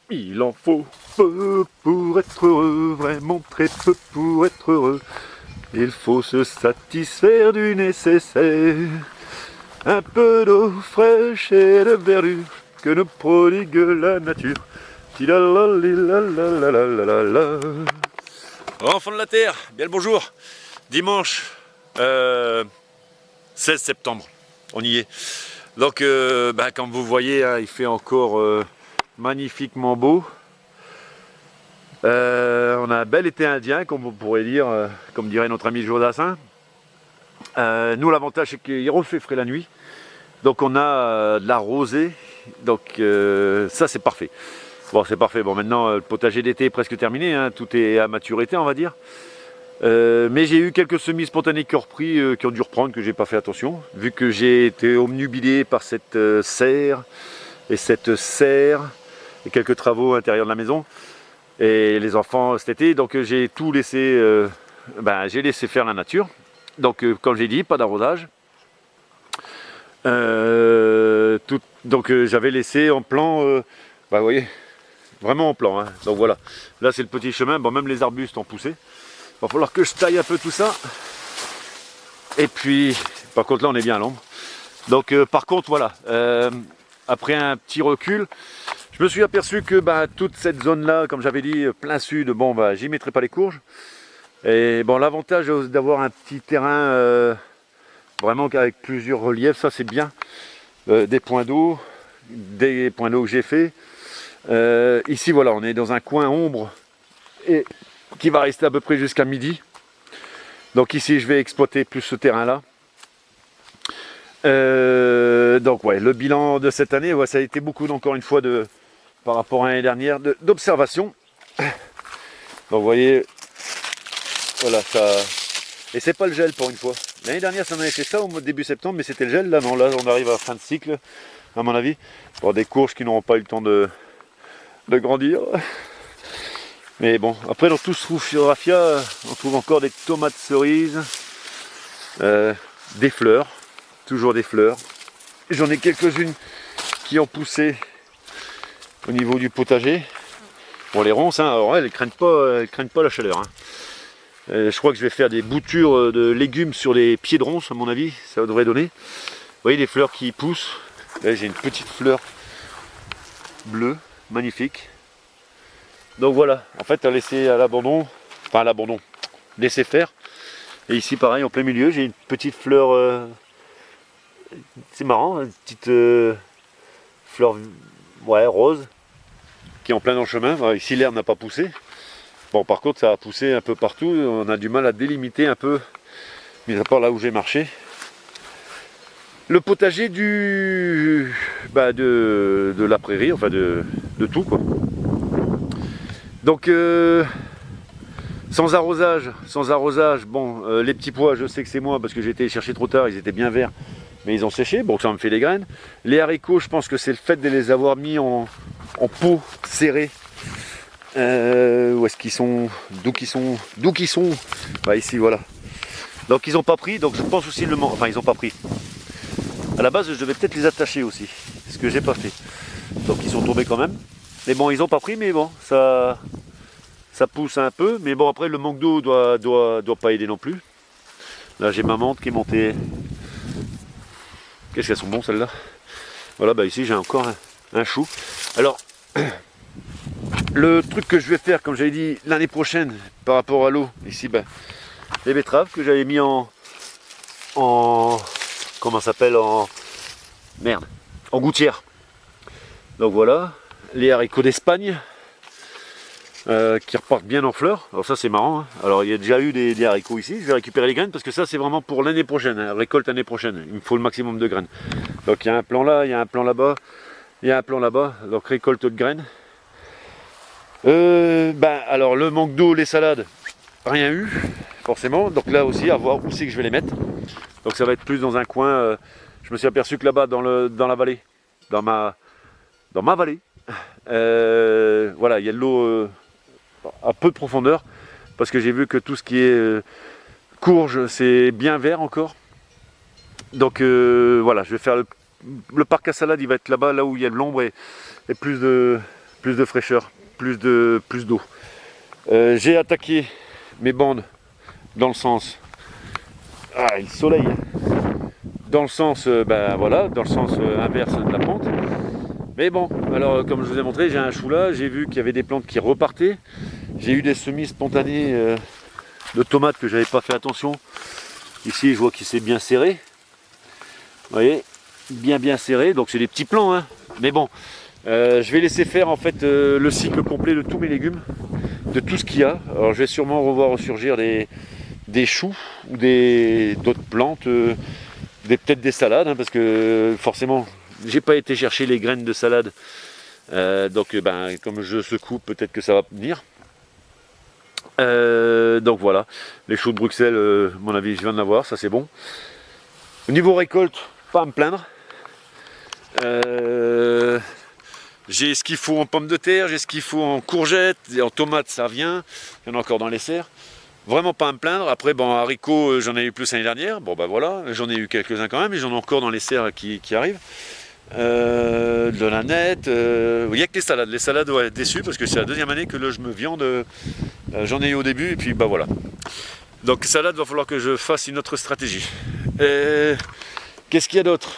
Il en faut peu pour être heureux, vraiment très peu pour être heureux. Il faut se satisfaire du nécessaire. Un peu d'eau fraîche et de verdure que nous prodigue la nature. Enfants de la Terre, bien le bonjour. Dimanche 16 septembre, on y est. Donc, comme vous voyez, hein, il fait encore magnifiquement beau. On a un bel été indien, comme on pourrait dire, comme dirait notre ami Jodassin. Nous, l'avantage, c'est qu'il refait frais la nuit. Donc, on a de la rosée. Donc, ça, c'est parfait. Bon, c'est parfait. Bon, maintenant, le potager d'été est presque terminé. Hein. Tout est à maturité, on va dire. Mais j'ai eu quelques semis spontanés qui ont repris, qui ont dû reprendre, que j'ai pas fait attention, vu que j'ai été obnubilé par cette serre et cette serre et quelques travaux à l'intérieur de la maison et les enfants cet été. Donc j'ai tout laissé, j'ai laissé faire la nature. Donc comme j'ai dit, pas d'arrosage. Donc j'avais laissé en plan, vous voyez, vraiment en plan. Hein. Donc voilà, là c'est le petit chemin. Bon, même les arbustes ont poussé. Il va falloir que je taille un peu tout ça. Et puis, par contre là on est bien à l'ombre. Donc par contre voilà, après un petit recul, je me suis aperçu que toute cette zone là, comme j'avais dit, plein sud, j'y mettrai pas les courges. Et bon, l'avantage d'avoir un petit terrain vraiment avec plusieurs reliefs, ça c'est bien. Des points d'eau que j'ai fait. Ici voilà, on est dans un coin ombre et qui va rester à peu près jusqu'à midi. Donc ici je vais exploiter plus ce terrain là. Donc ouais, le bilan de cette année, ça a été beaucoup encore une fois par rapport à l'année dernière d'observation. Donc vous voyez, voilà ça. Et c'est pas le gel pour une fois. L'année dernière ça en avait fait ça au mois de début septembre, mais c'était le gel. Là non, là on arrive à la fin de cycle, à mon avis. Pour des courges qui n'auront pas eu le temps de grandir. Mais bon, après dans tout ce raffia, on trouve encore des tomates cerises, des fleurs, toujours des fleurs. J'en ai quelques-unes qui ont poussé au niveau du potager. Bon, les ronces, hein, alors elles ne craignent pas la chaleur. Hein. Je crois que je vais faire des boutures de légumes sur les pieds de ronces, à mon avis, ça devrait donner. Vous voyez les fleurs qui poussent. Là, j'ai une petite fleur bleue, magnifique. Donc voilà, en fait, à laisser à l'abandon, enfin à l'abandon, laisser faire. Et ici, pareil, en plein milieu, j'ai une petite fleur. C'est marrant, une petite fleur rose qui est en plein dans le chemin. Ici l'herbe n'a pas poussé. Bon, par contre ça a poussé un peu partout. On a du mal à délimiter un peu, mis à part là où j'ai marché. Le potager de la prairie, enfin de tout quoi. Donc sans arrosage, bon, les petits pois, je sais que c'est moi parce que j'ai été les chercher trop tard, ils étaient bien verts. Mais ils ont séché, bon ça me fait des graines. Les haricots, je pense que c'est le fait de les avoir mis en pot serré. Où est-ce qu'ils sont? D'où qu'ils sont? Ici voilà. Donc ils n'ont pas pris, donc je pense aussi enfin ils n'ont pas pris. À la base je devais peut-être les attacher aussi, ce que j'ai pas fait. Donc ils sont tombés quand même. Mais bon, ils n'ont pas pris, mais bon, ça pousse un peu. Mais bon, après le manque d'eau doit pas aider non plus. Là j'ai ma menthe qui est montée. Qu'est-ce qu'elles sont bons celles-là. Voilà, ici j'ai encore un chou. Alors, le truc que je vais faire, comme j'avais dit, l'année prochaine, par rapport à l'eau, ici, les betteraves que j'avais mis en comment ça s'appelle, en gouttière. Donc voilà, les haricots d'Espagne qui repartent bien en fleurs. Alors ça c'est marrant. Hein. Alors il y a déjà eu des haricots ici. Je vais récupérer les graines parce que ça c'est vraiment pour l'année prochaine, hein, récolte l'année prochaine. Il me faut le maximum de graines. Donc il y a un plan là, il y a un plan là-bas, il y a un plan là-bas. Donc récolte de graines. Alors le manque d'eau, les salades, rien eu forcément. Donc là aussi à voir où c'est que je vais les mettre. Donc ça va être plus dans un coin. Je me suis aperçu que là-bas dans la vallée, dans ma vallée, voilà, il y a de l'eau à peu de profondeur parce que j'ai vu que tout ce qui est courge c'est bien vert encore. Donc voilà, je vais faire le parc à salade, il va être là-bas, là où il y a de l'ombre et plus de plus de fraîcheur, plus d'eau. J'ai attaqué mes bandes dans le sens, le soleil, dans le sens, voilà, dans le sens inverse de la pente. Mais bon, alors comme je vous ai montré, j'ai un chou là, j'ai vu qu'il y avait des plantes qui repartaient. J'ai eu des semis spontanés de tomates que j'avais pas fait attention. Ici, je vois qu'il s'est bien serré. Vous voyez, bien serré. Donc c'est des petits plants, hein. Mais bon, je vais laisser faire en fait le cycle complet de tous mes légumes, de tout ce qu'il y a. Alors je vais sûrement revoir ressurgir des choux ou d'autres plantes, peut-être des salades, hein, parce que forcément, j'ai pas été chercher les graines de salade. Donc comme je secoue, peut-être que ça va venir. Donc voilà, les choux de Bruxelles, à mon avis, je viens de l'avoir, ça c'est bon. Au niveau récolte, pas à me plaindre. J'ai ce qu'il faut en pommes de terre, j'ai ce qu'il faut en courgettes, et en tomates ça vient, il y en a encore dans les serres. Vraiment pas à me plaindre. Après, bon, haricots, j'en ai eu plus l'année dernière. Bon, voilà, j'en ai eu quelques-uns quand même, mais j'en ai encore dans les serres qui arrivent. De la nette, il n'y a que les salades. Les salades, ouais, déçu parce que c'est la deuxième année que là, je me viande. J'en ai eu au début, et puis voilà. Donc, salade, va falloir que je fasse une autre stratégie. Qu'est-ce qu'il y a d'autre?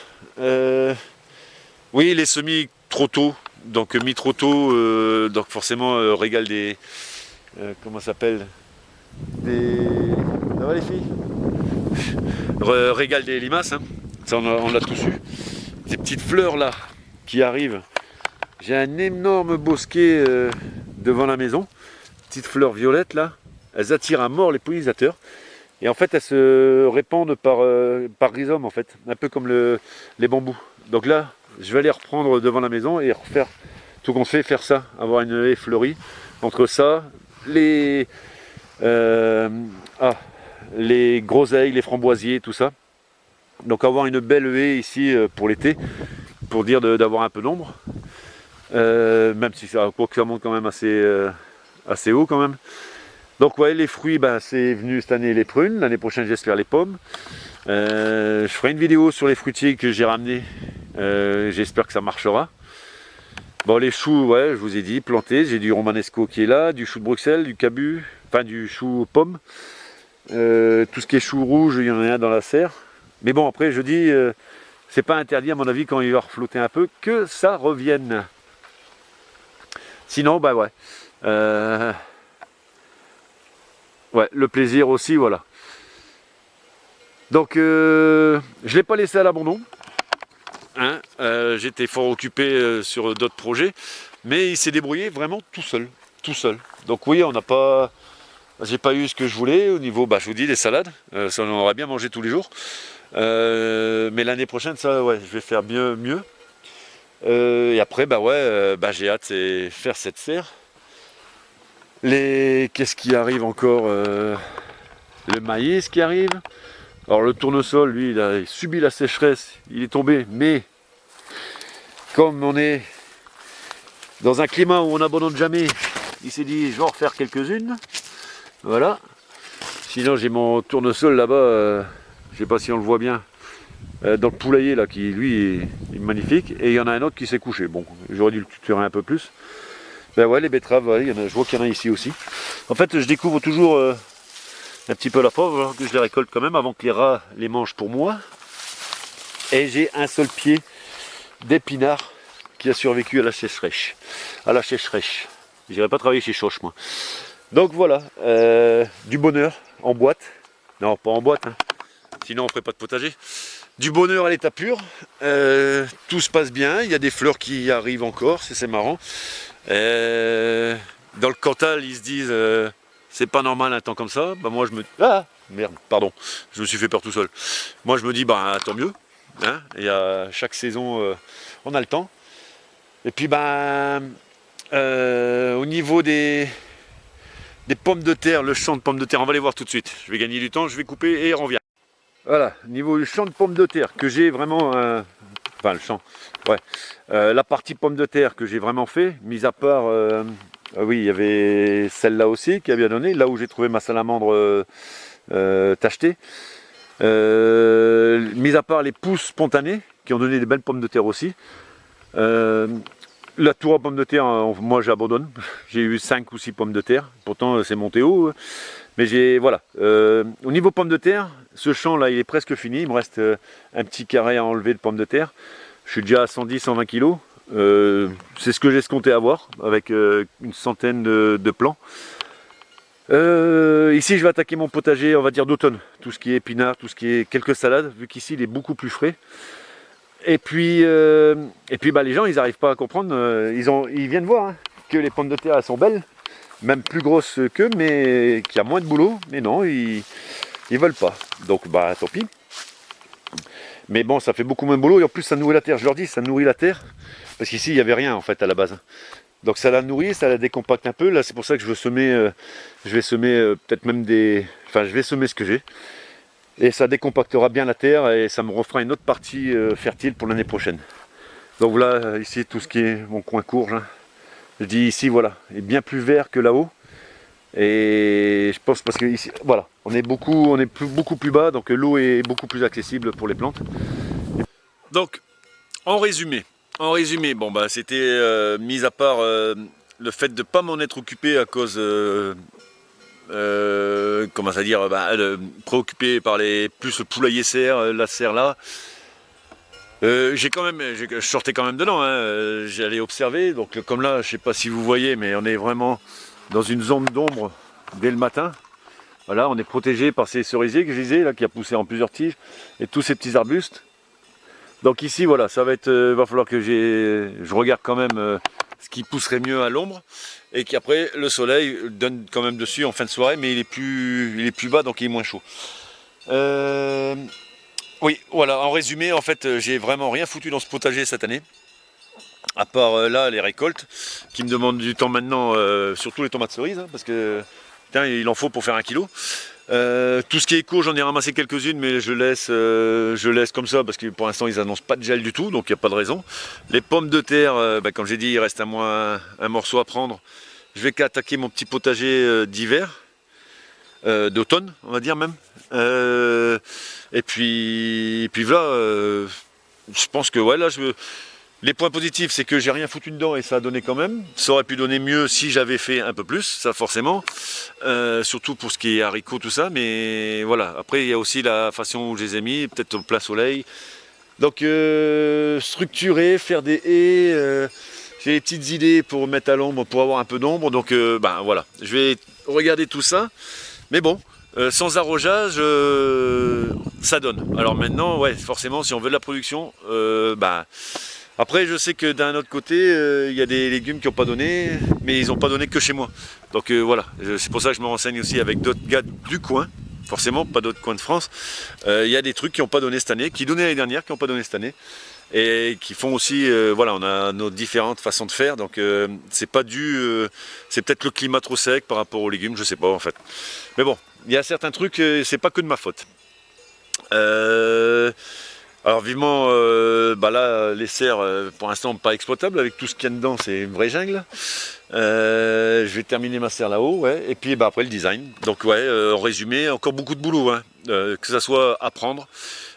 Oui, les semis trop tôt. Donc, mis trop tôt, donc forcément, régale des. Comment ça s'appelle? Ça va les filles? Régale des limaces, hein. Ça on l'a tous eu. Ces petites fleurs là qui arrivent. J'ai un énorme bosquet devant la maison. Petites fleurs violettes là. Elles attirent à mort les pollinisateurs. Et en fait elles se répandent par rhizome en fait. Un peu comme les bambous. Donc là je vais aller reprendre devant la maison et refaire tout qu'on fait, faire ça. Avoir une haie fleurie. Entre ça, les groseilles, les framboisiers, tout ça. Donc avoir une belle haie ici pour l'été, pour dire d'avoir un peu d'ombre. Même si ça monte quand même assez haut quand même. Donc ouais, les fruits, c'est venu cette année les prunes, l'année prochaine j'espère les pommes. Je ferai une vidéo sur les fruitiers que j'ai ramenés, j'espère que ça marchera. Bon, les choux, ouais, je vous ai dit, plantés, j'ai du romanesco qui est là, du chou de Bruxelles, du cabu, enfin du chou aux pommes. Tout ce qui est chou rouge, il y en a un dans la serre. Mais bon, après, je dis, c'est pas interdit, à mon avis, quand il va reflotter un peu, que ça revienne. Sinon, ouais. Ouais, le plaisir aussi, voilà. Donc, je ne l'ai pas laissé à l'abandon. Hein, j'étais fort occupé sur d'autres projets. Mais il s'est débrouillé vraiment tout seul. Tout seul. Donc oui, on n'a pas... J'ai pas eu ce que je voulais au niveau, je vous dis, des salades. Ça, on aurait bien mangé tous les jours. Mais l'année prochaine, ça, ouais, je vais faire mieux. Et après, j'ai hâte de faire cette serre. Qu'est-ce qui arrive encore? Le maïs qui arrive. Alors le tournesol, lui, il a subi la sécheresse. Il est tombé, mais comme on est dans un climat où on n'abandonne jamais, il s'est dit, je vais en refaire quelques-unes. Voilà. Sinon, j'ai mon tournesol là-bas. Je sais pas si on le voit bien, dans le poulailler là, qui lui est magnifique, et il y en a un autre qui s'est couché. Bon, j'aurais dû le tutorer un peu plus. Ouais, les betteraves, ouais, je vois qu'il y en a ici aussi. En fait, je découvre toujours un petit peu la pauvre, que je les récolte quand même avant que les rats les mangent pour moi. Et j'ai un seul pied d'épinard qui a survécu à la sécheresse. J'irai pas travailler chez Choche, moi. Donc voilà, du bonheur en boîte. Non, pas en boîte, hein. Sinon on ferait pas de potager. Du bonheur à l'état pur. Tout se passe bien. Il y a des fleurs qui arrivent encore, c'est marrant. Dans le Cantal, ils se disent c'est pas normal un temps comme ça. Moi je me... Ah merde, pardon, je me suis fait peur tout seul. Moi je me dis tant mieux. Hein, et à chaque saison on a le temps. Et puis au niveau des pommes de terre, le champ de pommes de terre, on va les voir tout de suite. Je vais gagner du temps, je vais couper et on revient. Voilà, niveau du champ de pommes de terre que j'ai vraiment, enfin le champ, ouais, la partie pommes de terre que j'ai vraiment fait, mis à part, oui, il y avait celle-là aussi qui a bien donné, là où j'ai trouvé ma salamandre tachetée, mis à part les pousses spontanées qui ont donné des belles pommes de terre aussi. La tour à pommes de terre, moi j'abandonne. J'ai eu 5 ou 6 pommes de terre. Pourtant c'est monté haut. Mais voilà. Au niveau pommes de terre, ce champ là il est presque fini. Il me reste un petit carré à enlever de pommes de terre. Je suis déjà à 110-120 kg. C'est ce que j'ai escompté avoir avec une centaine de plants. Ici je vais attaquer mon potager, on va dire d'automne. Tout ce qui est épinards, tout ce qui est quelques salades, vu qu'ici il est beaucoup plus frais. Et puis bah, les gens ils n'arrivent pas à comprendre. Ils viennent voir hein, que les pommes de terre elles sont belles, même plus grosses qu'eux, mais qu'il y a moins de boulot. Mais non, ils veulent pas. Donc bah tant pis. Mais bon, ça fait beaucoup moins de boulot et en plus ça nourrit la terre. Je leur dis, ça nourrit la terre. Parce qu'ici il n'y avait rien en fait à la base. Donc ça la nourrit, ça la décompacte un peu. Là c'est pour ça que je vais semer peut-être même des. Enfin je vais semer ce que j'ai. Et ça décompactera bien la terre et ça me refera une autre partie fertile pour l'année prochaine. Donc voilà, ici tout ce qui est mon coin courge. Hein. Je dis ici voilà, est bien plus vert que là-haut. Et je pense parce que ici, voilà, on est beaucoup plus bas, donc l'eau est beaucoup plus accessible pour les plantes. Donc, en résumé, bon bah c'était mis à part le fait de ne pas m'en être occupé à cause comment ça dire, préoccupé par plus le poulailler serre, la serre là. Je sortais quand même dedans, hein, j'allais observer, donc comme là, je sais pas si vous voyez, mais on est vraiment dans une zone d'ombre dès le matin. Voilà, on est protégé par ces cerisiers que je disais, là, qui a poussé en plusieurs tiges, et tous ces petits arbustes. Donc ici, voilà, ça va être, va falloir que je regarde quand même ce qui pousserait mieux à l'ombre, et qu'après le soleil donne quand même dessus en fin de soirée, mais il est plus bas, donc il est moins chaud. Oui, voilà, en résumé, en fait, j'ai vraiment rien foutu dans ce potager cette année. À part là, les récoltes, qui me demandent du temps maintenant, surtout les tomates cerises, hein, parce que putain, il en faut pour faire 1 kilo. Tout ce qui est éco, j'en ai ramassé quelques-unes, mais je laisse comme ça, parce que pour l'instant, ils annoncent pas de gel du tout, donc il n'y a pas de raison. Les pommes de terre, comme j'ai dit, il reste à moi un morceau à prendre. Je vais qu'attaquer mon petit potager d'hiver. D'automne, on va dire même. Et puis voilà, je pense que ouais, là, les points positifs, c'est que j'ai rien foutu dedans et ça a donné quand même. Ça aurait pu donner mieux si j'avais fait un peu plus, ça forcément. Surtout pour ce qui est haricots, tout ça. Mais voilà, après, il y a aussi la façon où je les ai mis, peut-être au plein soleil. Donc, structurer, faire des haies. J'ai des petites idées pour mettre à l'ombre, pour avoir un peu d'ombre. Donc, voilà, je vais regarder tout ça. Mais bon, sans arrosage, ça donne. Alors maintenant, ouais, forcément, si on veut de la production, après, je sais que d'un autre côté, il y a des légumes qui n'ont pas donné, mais ils n'ont pas donné que chez moi. Donc voilà, c'est pour ça que je me renseigne aussi avec d'autres gars du coin, forcément, pas d'autres coins de France. Il y a des trucs qui n'ont pas donné cette année, qui donnaient l'année dernière, qui n'ont pas donné cette année. Et qui font aussi, voilà, on a nos différentes façons de faire, donc c'est pas dû, c'est peut-être le climat trop sec par rapport aux légumes, je sais pas en fait. Mais bon, il y a certains trucs, c'est pas que de ma faute. Alors vivement, là, les serres, pour l'instant pas exploitables, avec tout ce qu'il y a dedans, c'est une vraie jungle. Je vais terminer ma serre là-haut, ouais, et puis après le design. Donc ouais, en résumé, encore beaucoup de boulot, hein, que ça soit à prendre.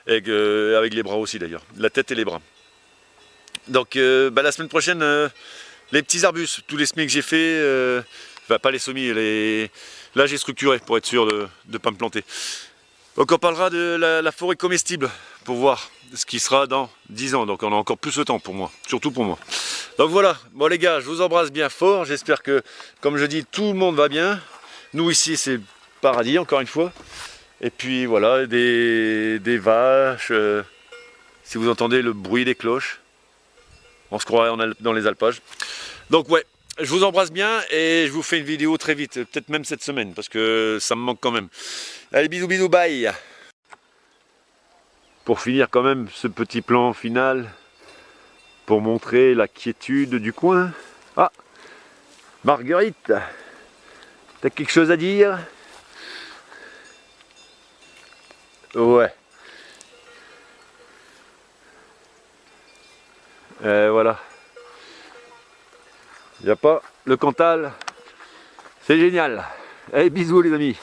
Avec les bras aussi d'ailleurs, la tête et les bras. Donc la semaine prochaine, les petits arbustes, tous les semis que j'ai fait, pas les semis, là j'ai structuré pour être sûr de ne pas me planter. Donc on parlera de la forêt comestible pour voir ce qui sera dans 10 ans, donc on a encore plus de temps pour moi, surtout pour moi. Donc voilà, bon les gars, je vous embrasse bien fort, j'espère que, comme je dis, tout le monde va bien. Nous ici c'est le paradis encore une fois. Et puis voilà, des vaches, si vous entendez le bruit des cloches, on se croirait dans les alpages. Donc ouais, je vous embrasse bien et je vous fais une vidéo très vite, peut-être même cette semaine, parce que ça me manque quand même. Allez, bisous, bisous, bye. Pour finir quand même ce petit plan final, pour montrer la quiétude du coin. Ah, Marguerite, t'as quelque chose à dire ? Ouais. Voilà. Il n'y a pas le Cantal. C'est génial. Allez, bisous les amis.